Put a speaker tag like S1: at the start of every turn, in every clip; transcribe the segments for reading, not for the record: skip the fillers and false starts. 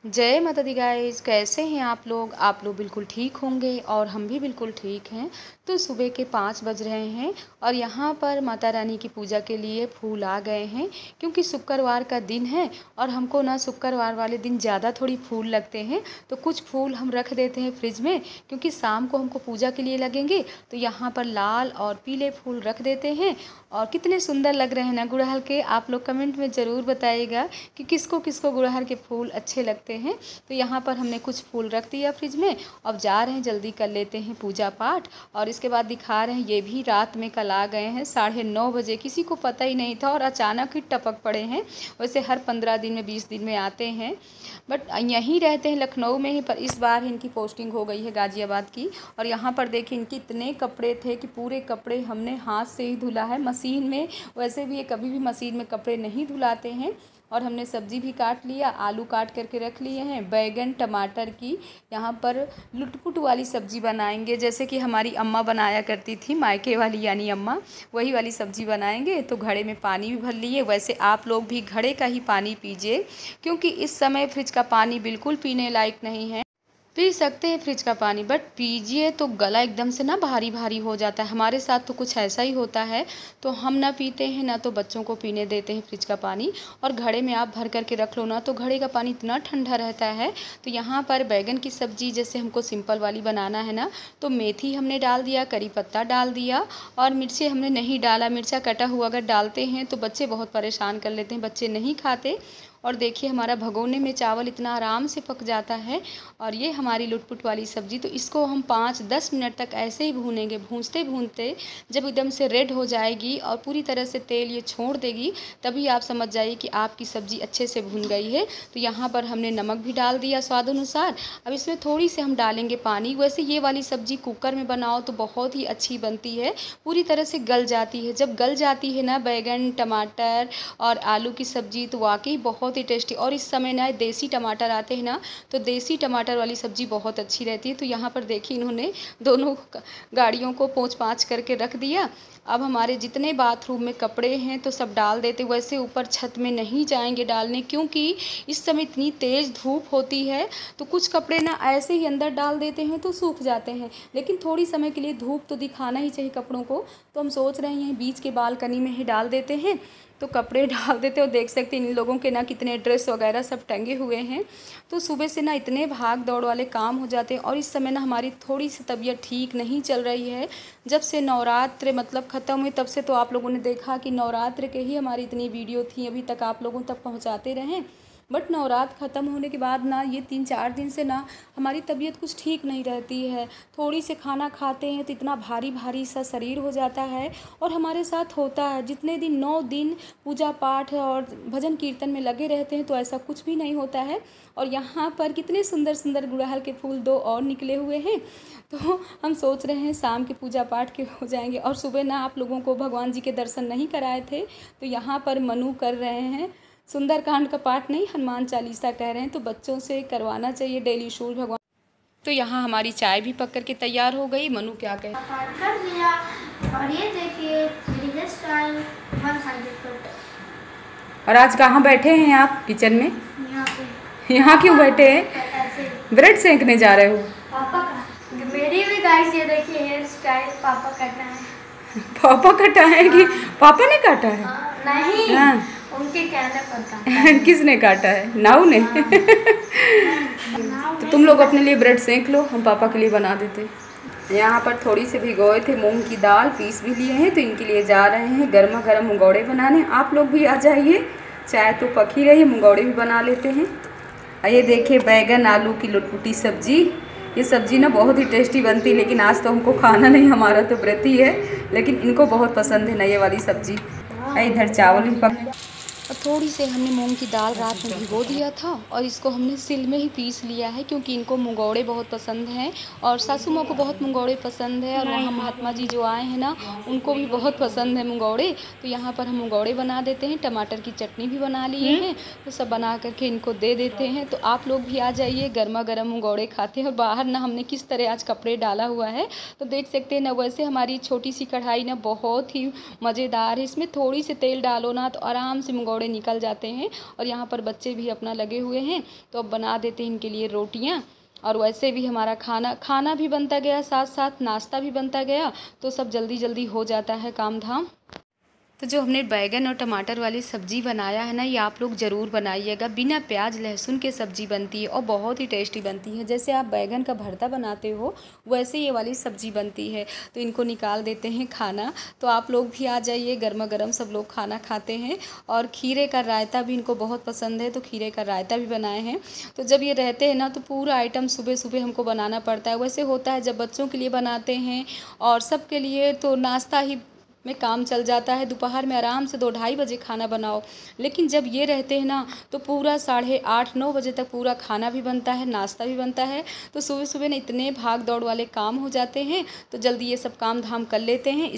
S1: जय माता दी गाइस, कैसे हैं आप लोग। आप लोग बिल्कुल ठीक होंगे और हम भी बिल्कुल ठीक हैं। तो सुबह के 5 बज रहे हैं और यहाँ पर माता रानी की पूजा के लिए फूल आ गए हैं, क्योंकि शुक्रवार का दिन है और हमको ना शुक्रवार वाले दिन ज़्यादा थोड़ी फूल लगते हैं। तो कुछ फूल हम रख देते हैं फ्रिज में, क्योंकि शाम को हमको पूजा के लिए लगेंगे। तो यहाँ पर लाल और पीले फूल रख देते हैं और कितने सुंदर लग रहे हैं ना गुड़हल के। आप लोग कमेंट में ज़रूर बताइएगा कि किसको किसको गुड़हल के फूल अच्छे लगते हैं। तो यहाँ पर हमने कुछ फूल रख दिया फ्रिज में। अब जा रहे हैं, जल्दी कर लेते हैं पूजा पाठ और इसके बाद दिखा रहे हैं। ये भी रात में कल आ गए हैं 9:30 बजे, किसी को पता ही नहीं था और अचानक ही टपक पड़े हैं। वैसे हर 15 दिन में 20 दिन में आते हैं, बट यहीं रहते हैं लखनऊ में ही, पर इस बार इनकी पोस्टिंग हो गई है गाज़ियाबाद की। और यहाँ पर देखिए, इनके इतने कपड़े थे कि पूरे कपड़े हमने हाथ से ही धुला है, मशीन में वैसे भी ये कभी भी मशीन में कपड़े नहीं धुलाते हैं। और हमने सब्ज़ी भी काट लिया, आलू काट करके रख लिए हैं, बैगन टमाटर की यहाँ पर लुटपुट वाली सब्ज़ी बनाएंगे, जैसे कि हमारी अम्मा बनाया करती थी, मायके वाली यानी अम्मा, वही वाली सब्ज़ी बनाएंगे। तो घड़े में पानी भी भर लिए। वैसे आप लोग भी घड़े का ही पानी पीजिए, क्योंकि इस समय फ्रिज का पानी बिल्कुल पीने लायक नहीं है। पी सकते हैं फ्रिज का पानी, बट पीजिए तो गला एकदम से ना भारी भारी हो जाता है। हमारे साथ तो कुछ ऐसा ही होता है, तो हम ना पीते हैं ना तो बच्चों को पीने देते हैं फ्रिज का पानी। और घड़े में आप भर करके रख लो ना, तो घड़े का पानी इतना ठंडा रहता है। तो यहाँ पर बैगन की सब्ज़ी जैसे हमको सिंपल वाली बनाना है ना, तो मेथी हमने डाल दिया, करी पत्ता डाल दिया और मिर्ची हमने नहीं डाला। मिर्चा कटा हुआ अगर डालते हैं तो बच्चे बहुत परेशान कर लेते हैं, बच्चे नहीं खाते। और देखिए, हमारा भगोने में चावल इतना आराम से पक जाता है। और ये हमारी लुटपुट वाली सब्ज़ी, तो इसको हम 5-10 मिनट तक ऐसे ही भूनेंगे। भूनते भूनते जब एकदम से रेड हो जाएगी और पूरी तरह से तेल ये छोड़ देगी, तभी आप समझ जाइए कि आपकी सब्ज़ी अच्छे से भून गई है। तो यहाँ पर हमने नमक भी डाल दिया स्वाद अनुसार। अब इसमें थोड़ी सी हम डालेंगे पानी। वैसे ये वाली सब्ज़ी कुकर में बनाओ तो बहुत ही अच्छी बनती है, पूरी तरह से गल जाती है। जब गल जाती है ना बैगन टमाटर और आलू की सब्ज़ी, तो वाकई बहुत ही टेस्टी। और इस समय ना देसी टमाटर आते हैं ना, तो देसी टमाटर वाली सब्ज़ी बहुत अच्छी रहती है। तो यहाँ पर देखिए, इन्होंने दोनों गाड़ियों को पोंछ पाँच करके रख दिया। अब हमारे जितने बाथरूम में कपड़े हैं तो सब डाल देते। वैसे ऊपर छत में नहीं जाएंगे डालने, क्योंकि इस समय इतनी तेज़ धूप होती है। तो कुछ कपड़े ना ऐसे ही अंदर डाल देते हैं तो सूख जाते हैं, लेकिन थोड़ी समय के लिए धूप तो दिखाना ही चाहिए कपड़ों को। तो हम सोच रहे हैं बीच के बालकनी में ही डाल देते हैं। तो कपड़े डाल देते हो, देख सकते हैं इन लोगों के ना कितने ड्रेस वगैरह सब टंगे हुए हैं। तो सुबह से ना इतने भाग दौड़ वाले काम हो जाते हैं। और इस समय ना हमारी थोड़ी सी तबीयत ठीक नहीं चल रही है। जब से नवरात्र मतलब ख़त्म हुए तब से, तो आप लोगों ने देखा कि नवरात्र के ही हमारी इतनी वीडियो थी, अभी तक आप लोगों तक पहुंचाते रहें। बट नवरात्र ख़त्म होने के बाद ना ये 3-4 दिन से ना हमारी तबीयत कुछ ठीक नहीं रहती है। थोड़ी से खाना खाते हैं तो इतना भारी भारी सा शरीर हो जाता है। और हमारे साथ होता है, जितने दिन 9 दिन पूजा पाठ और भजन कीर्तन में लगे रहते हैं तो ऐसा कुछ भी नहीं होता है। और यहाँ पर कितने सुंदर सुंदर गुड़हल के फूल 2 और निकले हुए हैं। तो हम सोच रहे हैं शाम के पूजा पाठ के हो जाएंगे। और सुबह ना आप लोगों को भगवान जी के दर्शन नहीं कराए थे, तो यहाँ पर मनु कर रहे हैं सुंदरकांड का पाठ, नहीं हनुमान चालीसा कह रहे हैं। तो बच्चों से करवाना चाहिए डेली शूल भगवान। तो यहाँ हमारी चाय भी पक करके तैयार हो गई। मनु क्या कहे,
S2: पाठ कर लिया। और ये देखिए मेरी hair style one sided cut.
S1: और आज कहाँ बैठे हैं आप किचन में?
S2: यहाँ पे।
S1: यहाँ क्यों बैठे हैं?
S2: ऐसे
S1: ब्रेड सेंकने जा रहे हो?
S2: पापा का मेरी भी गाइस, ये देखिए हेयर स्टाइल पापा करना है।
S1: पापा कटाएंगे? पापा ने काटा है?
S2: नहीं,
S1: हाँ।
S2: उनके कहने पर काटा।
S1: किसने काटा है? नाऊ ने। तो तुम लोग अपने लिए ब्रेड सेंक लो, हम पापा के लिए बना देते। यहाँ पर थोड़ी सी भिगोए थे मूंग की दाल, पीस भी लिए हैं, तो इनके लिए जा रहे हैं गर्मा गर्म मुंगौड़े बनाने। आप लोग भी आ जाइए, चाय तो पक ही रही है, मुंगौड़े भी बना लेते हैं। ये देखिए बैगन आलू की लुटपुटी सब्जी। ये सब्ज़ी ना बहुत ही टेस्टी बनती है, लेकिन आज तो हमको खाना नहीं, हमारा तो व्रत ही है, लेकिन इनको बहुत पसंद है ना ये वाली सब्ज़ी। इधर चावल भी पक। और थोड़ी से हमने मूंग की दाल रात में भिगो दिया था और इसको हमने सिल में ही पीस लिया है, क्योंकि इनको मुंगौड़े बहुत पसंद हैं और सासू माँ को बहुत मुंगौड़े पसंद है। और वहाँ महात्मा जी जो आए हैं ना, उनको भी बहुत पसंद है मुंगौड़े। तो यहाँ पर हम मुंगौड़े बना देते हैं, टमाटर की चटनी भी बना लिए हैं। तो सब बना करके इनको दे देते हैं। तो आप लोग भी आ जाइए, गर्मा गर्म मुंगौड़े खाते हैं। और बाहर ना हमने किस तरह आज कपड़े डाला हुआ है तो देख सकते हैं ना। वैसे हमारी छोटी सी कढ़ाई ना बहुत ही मज़ेदार है, इसमें थोड़ी सी तेल डालो ना तो आराम से मुंगौड़े निकल जाते हैं। और यहाँ पर बच्चे भी अपना लगे हुए हैं, तो अब बना देते हैं इनके लिए रोटियाँ। और वैसे भी हमारा खाना भी बनता गया, साथ साथ नाश्ता भी बनता गया, तो सब जल्दी जल्दी हो जाता है काम धाम। तो जो हमने बैगन और टमाटर वाली सब्ज़ी बनाया है ना, ये आप लोग ज़रूर बनाइएगा। बिना प्याज लहसुन के सब्ज़ी बनती है और बहुत ही टेस्टी बनती है। जैसे आप बैगन का भरता बनाते हो वैसे ये वाली सब्ज़ी बनती है। तो इनको निकाल देते हैं खाना। तो आप लोग भी आ जाइए, गर्मा गर्म सब लोग खाना खाते हैं। और खीरे का रायता भी इनको बहुत पसंद है, तो खीरे का रायता भी बनाए हैं। तो जब ये रहते हैं ना, तो पूरा आइटम सुबह सुबह हमको बनाना पड़ता है। वैसे होता है जब बच्चों के लिए बनाते हैं और सबके लिए, तो नाश्ता ही में काम चल जाता है। दोपहर में आराम से 2-2:30 बजे खाना बनाओ। लेकिन जब ये रहते हैं ना, तो पूरा 8:30-9 बजे तक पूरा खाना भी बनता है, नाश्ता भी बनता है। तो सुबह सुबह ना इतने भाग दौड़ वाले काम हो जाते हैं, तो जल्दी ये सब काम धाम कर लेते हैं।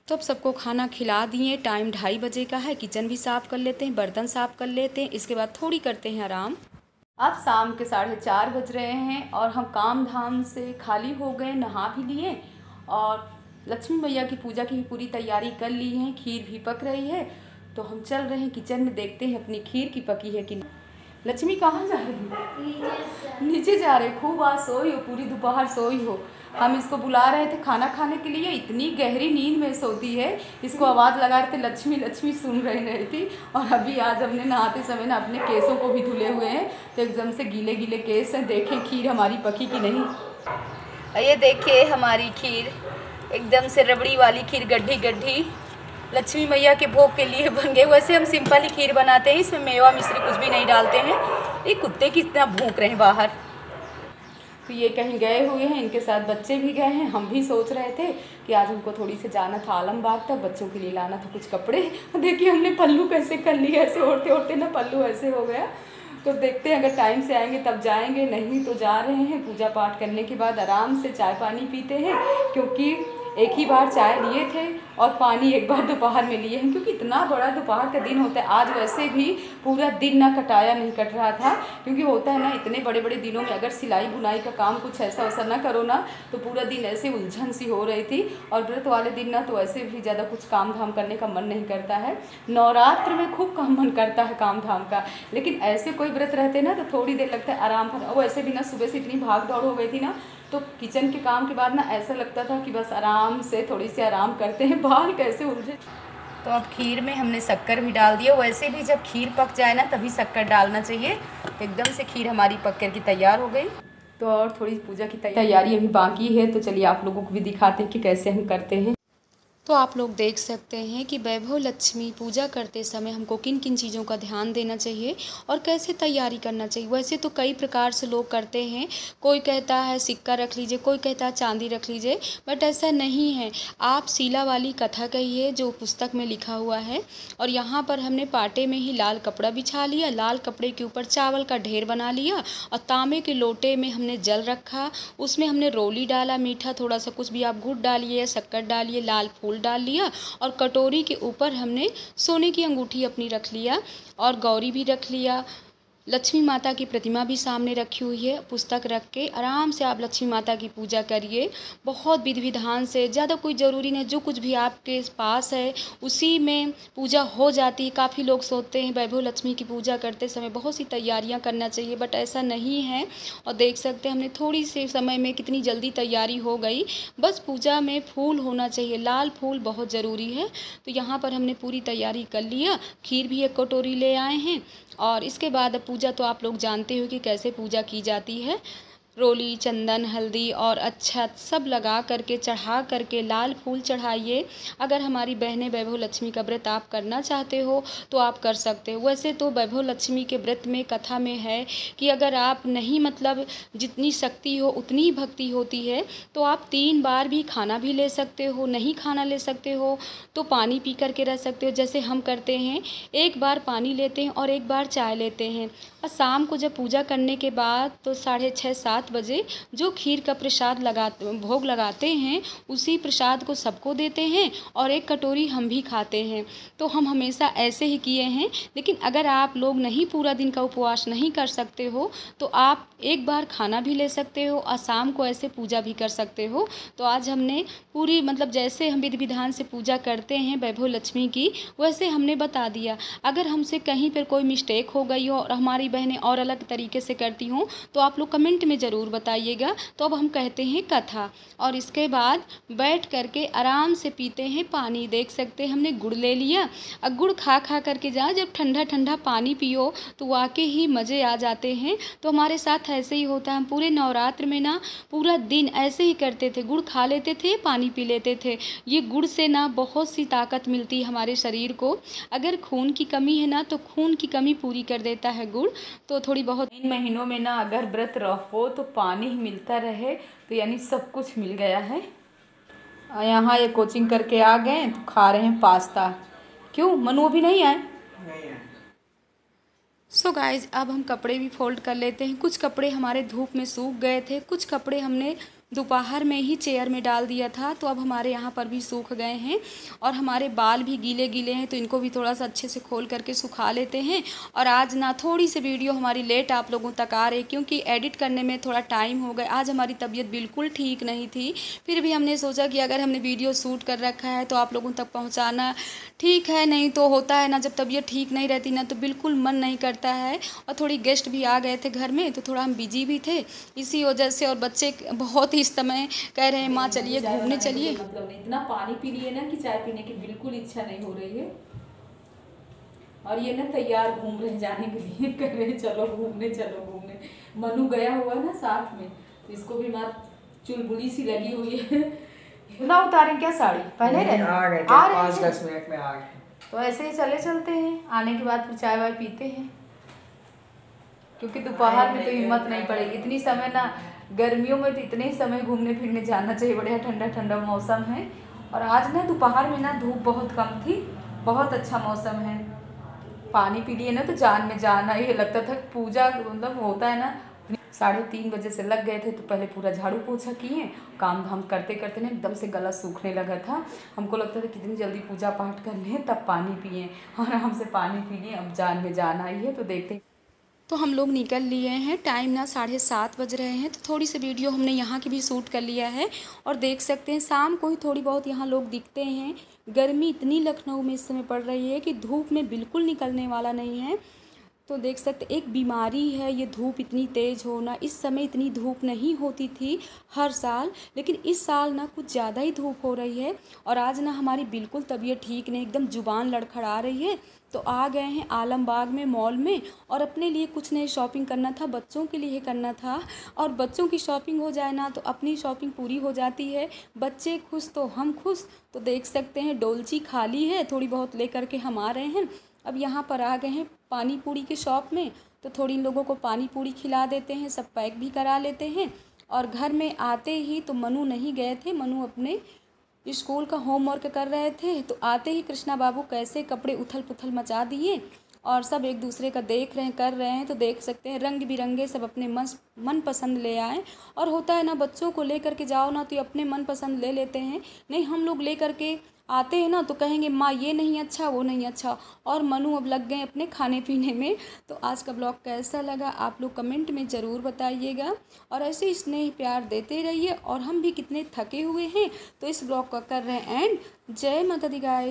S1: तो अब सबको खाना खिला दिए, टाइम 2:30 बजे का है। किचन भी साफ़ कर लेते हैं, बर्तन साफ़ कर लेते हैं, इसके बाद थोड़ी करते हैं आराम। अब शाम के 4:30 बज रहे हैं और हम काम धाम से खाली हो गए, नहा भी लिए और लक्ष्मी मैया की पूजा की भी पूरी तैयारी कर ली है। खीर भी पक रही है, तो हम चल रहे हैं किचन में, देखते हैं अपनी खीर की पकी है कि नहीं। लक्ष्मी कहाँ जा रही है? नीचे जा रहे। खूब आज सोई हो, पूरी दोपहर सोई हो। हम इसको बुला रहे थे खाना खाने के लिए, इतनी गहरी नींद में सोती है। इसको आवाज़ लगा रहे थे, लक्ष्मी लक्ष्मी सुन रही थी। और अभी आज हमने नहाते समय ना अपने केसों को भी धुले हुए हैं, तो एकदम से गीले गीले केस हैं। देखें खीर हमारी पकी कि नहीं। ये देखिए हमारी खीर एकदम से रबड़ी वाली खीर, गड्ढी गड्ढी लक्ष्मी मैया के भोग के लिए बन गए। वैसे हम सिंपल ही खीर बनाते हैं, इसमें मेवा मिश्री कुछ भी नहीं डालते हैं। ये कुत्ते कितना भूख रहे हैं बाहर। तो ये कहीं गए हुए हैं, इनके साथ बच्चे भी गए हैं। हम भी सोच रहे थे कि आज हमको थोड़ी से जाना था आलमबाग तक, बच्चों के लिए लाना था कुछ कपड़े। देखिए हमने पल्लू कैसे कर लिया, ऐसे ओढ़ते ओढ़ते ना पल्लू ऐसे हो गया। तो देखते हैं अगर टाइम से आएंगे तब जाएंगे, नहीं तो जा रहे हैं। पूजा पाठ करने के बाद आराम से चाय पानी पीते हैं, क्योंकि एक ही बार चाय लिए थे और पानी एक बार दोपहर में लिए हैं, क्योंकि इतना बड़ा दोपहर का दिन होता है। आज वैसे भी पूरा दिन ना कटाया नहीं कट रहा था, क्योंकि होता है ना इतने बड़े बड़े दिनों में अगर सिलाई बुनाई का काम कुछ ऐसा वैसा ना करो ना, तो पूरा दिन ऐसे उलझन सी हो रही थी। और व्रत वाले दिन ना तो ऐसे भी ज़्यादा कुछ काम धाम करने का मन नहीं करता है। नवरात्र में खूब काम मन करता है काम धाम का, लेकिन ऐसे कोई व्रत रहते ना तो थोड़ी देर लगता है आराम कर। और वैसे भी ना सुबह से इतनी भाग दौड़ हो गई थी ना, तो किचन के काम के बाद ना ऐसा लगता था कि बस आराम से थोड़ी सी आराम करते हैं, बाल कैसे उलझे। तो अब खीर में हमने शक्कर भी डाल दिया। वैसे भी जब खीर पक जाए ना तभी शक्कर डालना चाहिए। तो एकदम से खीर हमारी पक कर के तैयार हो गई। तो और थोड़ी पूजा की तैयारी अभी बाकी है, तो चलिए आप लोगों को भी दिखाते हैं कि कैसे हम करते हैं। तो आप लोग देख सकते हैं कि वैभव लक्ष्मी पूजा करते समय हमको किन किन चीज़ों का ध्यान देना चाहिए और कैसे तैयारी करना चाहिए। वैसे तो कई प्रकार से लोग करते हैं, कोई कहता है सिक्का रख लीजिए, कोई कहता है चांदी रख लीजिए, बट ऐसा नहीं है। आप शीला वाली कथा कहिए जो पुस्तक में लिखा हुआ है। और यहाँ पर हमने पाटे में ही लाल कपड़ा बिछा लिया, लाल कपड़े के ऊपर चावल का ढेर बना लिया और तांबे के लोटे में हमने जल रखा, उसमें हमने रोली डाला, मीठा थोड़ा सा कुछ भी आप गुड़ डालिए या शक्कर डालिए, लाल फूल डाल लिया और कटोरी के ऊपर हमने सोने की अंगूठी अपनी रख लिया और गौरी भी रख लिया। लक्ष्मी माता की प्रतिमा भी सामने रखी हुई है। पुस्तक रख के आराम से आप लक्ष्मी माता की पूजा करिए, बहुत विधि विधान से। ज़्यादा कोई ज़रूरी नहीं, जो कुछ भी आपके पास है उसी में पूजा हो जाती है। काफ़ी लोग सोचते हैं वैभव लक्ष्मी की पूजा करते समय बहुत सी तैयारियां करना चाहिए, बट ऐसा नहीं है। और देख सकते हैं हमने थोड़ी से समय में कितनी जल्दी तैयारी हो गई। बस पूजा में फूल होना चाहिए, लाल फूल बहुत ज़रूरी है। तो यहाँ पर हमने पूरी तैयारी कर लिया। खीर भी एक कटोरी ले आए हैं और इसके बाद पूजा तो आप लोग जानते हो कि कैसे पूजा की जाती है। रोली, चंदन, हल्दी और अक्षत सब लगा करके चढ़ा करके लाल फूल चढ़ाइए। अगर हमारी बहनें वैभव लक्ष्मी का व्रत आप करना चाहते हो तो आप कर सकते हो। वैसे तो वैभव लक्ष्मी के व्रत में कथा में है कि अगर आप नहीं मतलब जितनी शक्ति हो उतनी ही भक्ति होती है, तो आप 3 बार भी खाना भी ले सकते हो, नहीं खाना ले सकते हो तो पानी पी करके रह सकते हो। जैसे हम करते हैं, एक बार पानी लेते हैं और एक बार चाय लेते हैं। और शाम को जब पूजा करने के बाद तो 6:30-7 बजे जो खीर का प्रसाद भोग लगाते हैं, उसी प्रसाद को सबको देते हैं और एक कटोरी हम भी खाते हैं। तो हम हमेशा ऐसे ही किए हैं। लेकिन अगर आप लोग नहीं पूरा दिन का उपवास नहीं कर सकते हो तो आप एक बार खाना भी ले सकते हो और शाम को ऐसे पूजा भी कर सकते हो। तो आज हमने पूरी मतलब जैसे हम विधि विधान से पूजा करते हैं वैभव लक्ष्मी की, वैसे हमने बता दिया। अगर हमसे कहीं पर कोई मिस्टेक हो गई हो और हमारी बहनें और अलग तरीके से करती हों तो आप लोग कमेंट में ज़रूर बताइएगा। तो अब हम कहते हैं कथा, और इसके बाद बैठ करके आराम से पीते हैं पानी। देख सकते हैं हमने गुड़ ले लिया, और गुड़ खा खा करके जब ठंडा ठंडा पानी पियो तो वाकई ही मज़े आ जाते हैं। तो हमारे साथ ऐसे ही होता है। हम पूरे नवरात्र में ना पूरा दिन ऐसे ही करते थे, गुड़ खा लेते थे, पानी पी लेते थे। ये गुड़ से ना बहुत सी ताकत मिलती है हमारे शरीर को। अगर खून की कमी है ना तो खून की कमी पूरी कर देता है गुड़। तो थोड़ी बहुत इन महीनों में ना अगर व्रत रहो तो पानी ही मिलता रहे तो यानी सब कुछ मिल गया है। यहाँ ये कोचिंग करके आ गए तो खा रहे हैं पास्ता। क्यों मनु अभी नहीं आए? सो गाइज अब हम कपड़े भी फोल्ड कर लेते हैं। कुछ कपड़े हमारे धूप में सूख गए थे, कुछ कपड़े हमने दोपहर में ही चेयर में डाल दिया था, तो अब हमारे यहाँ पर भी सूख गए हैं। और हमारे बाल भी गीले गीले हैं तो इनको भी थोड़ा सा अच्छे से खोल करके सुखा लेते हैं। और आज ना थोड़ी सी वीडियो हमारी लेट आप लोगों तक आ रही क्योंकि एडिट करने में थोड़ा टाइम हो गया। आज हमारी तबीयत बिल्कुल ठीक नहीं थी, फिर भी हमने सोचा कि अगर हमने वीडियो शूट कर रखा है तो आप लोगों तक पहुँचाना ठीक है। नहीं तो होता है ना, जब तबीयत ठीक नहीं रहती ना तो बिल्कुल मन नहीं करता है। और थोड़ी गेस्ट भी आ गए थे घर में तो थोड़ा हम बिजी भी थे इसी वजह से। और बच्चे बहुत इस समय कह रहे हैं माँ चलिए घूमने चलिए। मतलब नहीं, इतना पानी पी लिए ना कि चाय पीने की बिल्कुल इच्छा नहीं हो रही है। और ये ना तैयार घूम रहे जाने के लिए, कह रहे चलो घूमने चलो घूमने। मनु गया हुआ है ना साथ में, तो इसको भी माँ चुलबुली सी लगी हुई है। ना उतारें क्या साड़ी पहले रहे?
S3: आ गए 5-10 मिनट में आ गए।
S1: तो ऐसे ही चले चलते हैं, आने के बाद फिर चाय वाय पीते हैं क्योंकि दोपहर में तो हिम्मत नहीं पड़ेगी इतनी समय ना। गर्मियों में तो इतने ही समय घूमने फिरने जाना चाहिए, बढ़िया ठंडा ठंडा मौसम है। और आज ना दोपहर में ना धूप बहुत कम थी, बहुत अच्छा मौसम है। पानी पी लिए ना तो जान में जान आई। लगता था पूजा मतलब होता है ना। 3:30 बजे से लग गए थे तो पहले पूरा झाड़ू पोछा किए, काम धाम करते करते ना एकदम से गला सूखने लगा था। हमको लगता था कितनी जल्दी पूजा पाठ कर लें तब पानी पिए, और हमसे पानी पी लिए। अब जान में जान आई है तो देखते। तो हम लोग निकल लिए हैं, टाइम ना 7:30 बज रहे हैं। तो थोड़ी सी वीडियो हमने यहाँ की भी शूट कर लिया है। और देख सकते हैं शाम को ही थोड़ी बहुत यहाँ लोग दिखते हैं। गर्मी इतनी लखनऊ में इस समय पड़ रही है कि धूप में बिल्कुल निकलने वाला नहीं है। तो देख सकते एक बीमारी है ये धूप इतनी तेज़ होना। इस समय इतनी धूप नहीं होती थी हर साल, लेकिन इस साल ना कुछ ज़्यादा ही धूप हो रही है। और आज ना हमारी बिल्कुल तबीयत ठीक नहीं, एकदम जुबान लड़खड़ा रही है। तो आ गए हैं आलमबाग में मॉल में, और अपने लिए कुछ नहीं शॉपिंग करना था, बच्चों के लिए करना था। और बच्चों की शॉपिंग हो जाए ना तो अपनी शॉपिंग पूरी हो जाती है। बच्चे खुश तो हम खुश। तो देख सकते हैं डोलची खाली है, थोड़ी बहुत लेकर के हम आ रहे हैं। अब यहाँ पर आ गए हैं पानी पूरी के शॉप में, तो थोड़ी इन लोगों को पानी पूरी खिला देते हैं, सब पैक भी करा लेते हैं। और घर में आते ही तो मनु नहीं गए थे, मनु अपने स्कूल का होमवर्क कर रहे थे। तो आते ही कृष्णा बाबू कैसे कपड़े उथल पुथल मचा दिए और सब एक दूसरे का देख रहे हैं कर रहे हैं। तो देख सकते हैं रंग बिरंगे सब अपने मन पसंद ले आए। और होता है ना बच्चों को ले करके जाओ ना तो ये अपने मन पसंद ले लेते हैं। नहीं हम लोग ले करके आते हैं ना तो कहेंगे माँ ये नहीं अच्छा वो नहीं अच्छा। और मनु अब लग गए अपने खाने पीने में। तो आज का ब्लॉग कैसा लगा आप लोग कमेंट में ज़रूर बताइएगा। और ऐसे ही स्नेह प्यार देते रहिए। और हम भी कितने थके हुए हैं तो इस ब्लॉग का कर रहे हैं एंड। जय माता दी गाइस।